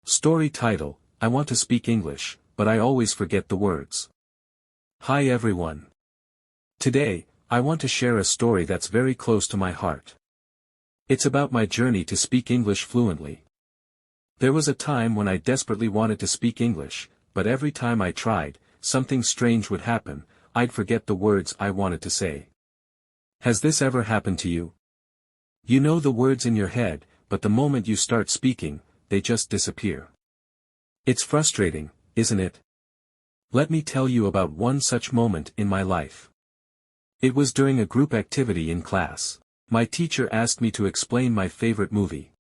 Story title: I want to speak English, but I always forget the words. Hi everyone. Today, I want to share a story that's very close to my heart. It's about my journey to speak English fluently. There was a time when I desperately wanted to speak English, but every time I tried, something strange would happen. I'd forget the words I wanted to say. Has this ever happened to you? You know the words in your head, but the moment you start speaking, they just disappear. It's frustrating, isn't it? Let me tell you about one such moment in my life. It was during a group activity in class. My teacher asked me to explain my favorite movie.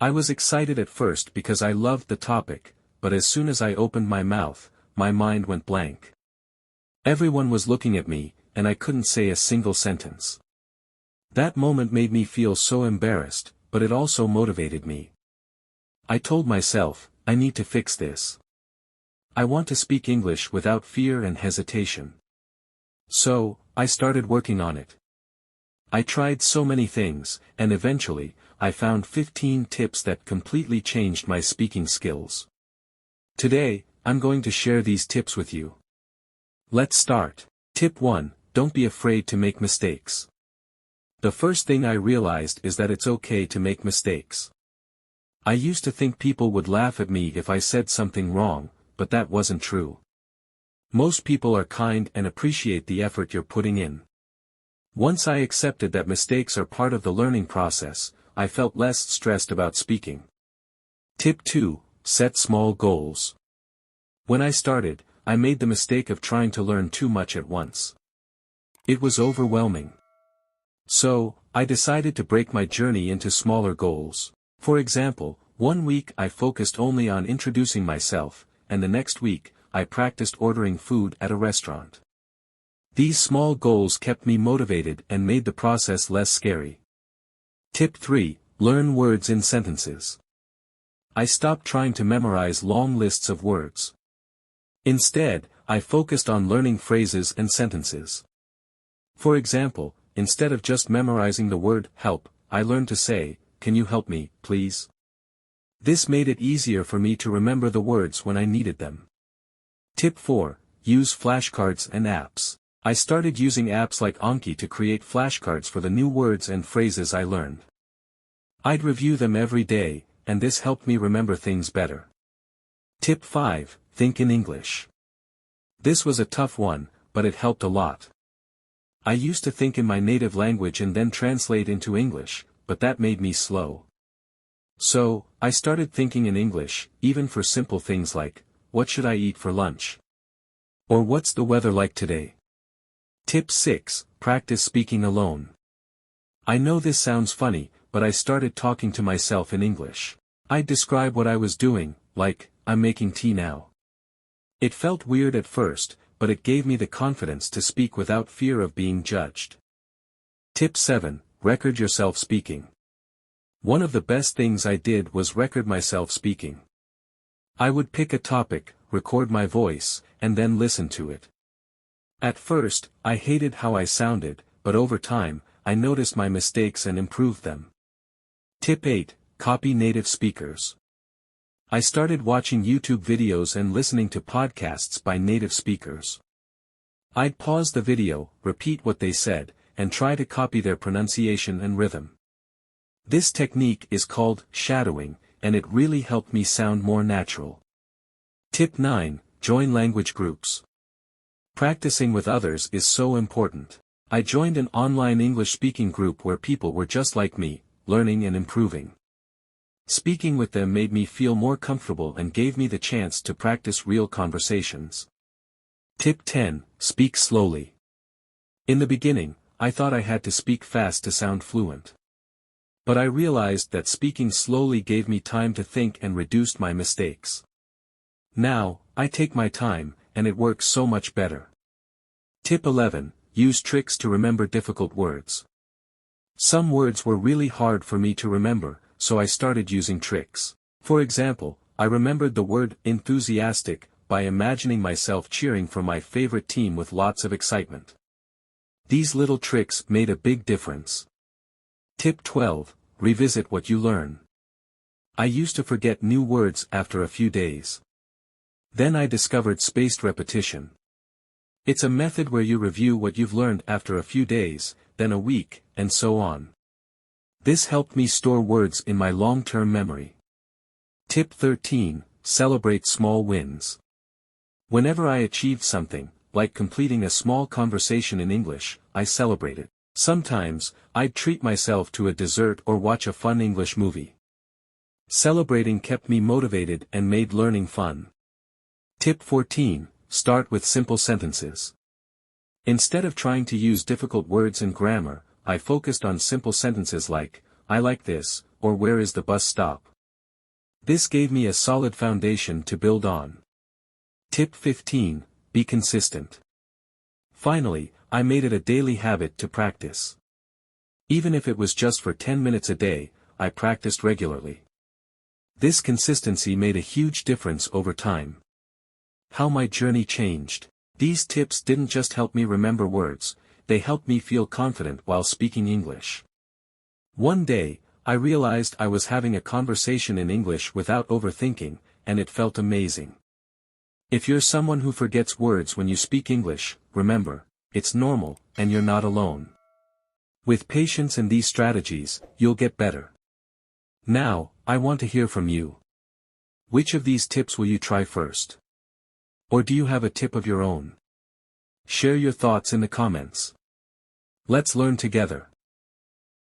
I was excited at first because I loved the topic, but as soon as I opened my mouth, my mind went blank. Everyone was looking at me, and I couldn't say a single sentence. That moment made me feel so embarrassed, but it also motivated me. I told myself, I need to fix this. I want to speak English without fear and hesitation. So, I started working on it. I tried so many things, and eventually, I found 15 tips that completely changed my speaking skills. Today, I'm going to share these tips with you. Let's start. Tip 1, don't be afraid to make mistakes. The first thing I realized is that it's okay to make mistakes. I used to think people would laugh at me if I said something wrong, but that wasn't true. Most people are kind and appreciate the effort you're putting in. Once I accepted that mistakes are part of the learning process, I felt less stressed about speaking. Tip 2, set small goals. When I started, I made the mistake of trying to learn too much at once. It was overwhelming. So, I decided to break my journey into smaller goals. For example, one week I focused only on introducing myself, and the next week, I practiced ordering food at a restaurant. These small goals kept me motivated and made the process less scary. Tip 3, learn words in sentences. I stopped trying to memorize long lists of words. Instead, I focused on learning phrases and sentences. For example, instead of just memorizing the word help, I learned to say, "Can you help me, please?" This made it easier for me to remember the words when I needed them. Tip 4, use flashcards and apps. I started using apps like Anki to create flashcards for the new words and phrases I learned. I'd review them every day, and this helped me remember things better. Tip 5, think in English. This was a tough one, but it helped a lot. I used to think in my native language and then translate into English, but that made me slow. So, I started thinking in English, even for simple things like, what should I eat for lunch? Or what's the weather like today? Tip 6, practice speaking alone. I know this sounds funny, but I started talking to myself in English. I'd describe what I was doing, like, I'm making tea now. It felt weird at first, but it gave me the confidence to speak without fear of being judged. Tip 7, record yourself speaking. One of the best things I did was record myself speaking. I would pick a topic, record my voice, and then listen to it. At first, I hated how I sounded, but over time, I noticed my mistakes and improved them. Tip 8, copy native speakers. I started watching YouTube videos and listening to podcasts by native speakers. I'd pause the video, repeat what they said, and try to copy their pronunciation and rhythm. This technique is called shadowing, and it really helped me sound more natural. Tip 9, join language groups. Practicing with others is so important. I joined an online English speaking group where people were just like me, learning and improving. Speaking with them made me feel more comfortable and gave me the chance to practice real conversations. Tip 10, speak slowly. In the beginning, I thought I had to speak fast to sound fluent. But I realized that speaking slowly gave me time to think and reduced my mistakes. Now, I take my time, and it works so much better. Tip 11, use tricks to remember difficult words. Some words were really hard for me to remember, so I started using tricks. For example, I remembered the word enthusiastic by imagining myself cheering for my favorite team with lots of excitement. These little tricks made a big difference. Tip 12, revisit what you learn. I used to forget new words after a few days. Then I discovered spaced repetition. It's a method where you review what you've learned after a few days, then a week, and so on. This helped me store words in my long-term memory. Tip 13, celebrate small wins. Whenever I achieved something, like completing a small conversation in English, I celebrate it. Sometimes, I'd treat myself to a dessert or watch a fun English movie. Celebrating kept me motivated and made learning fun. Tip 14, start with simple sentences. Instead of trying to use difficult words and grammar, I focused on simple sentences like, I like this, or where is the bus stop? This gave me a solid foundation to build on. Tip 15, be consistent. Finally, I made it a daily habit to practice. Even if it was just for 10 minutes a day, I practiced regularly. This consistency made a huge difference over time. How my journey changed. These tips didn't just help me remember words, they helped me feel confident while speaking English. One day, I realized I was having a conversation in English without overthinking, and it felt amazing. If you're someone who forgets words when you speak English, remember, it's normal, and you're not alone. With patience and these strategies, you'll get better. Now, I want to hear from you. Which of these tips will you try first? Or do you have a tip of your own? Share your thoughts in the comments. Let's learn together.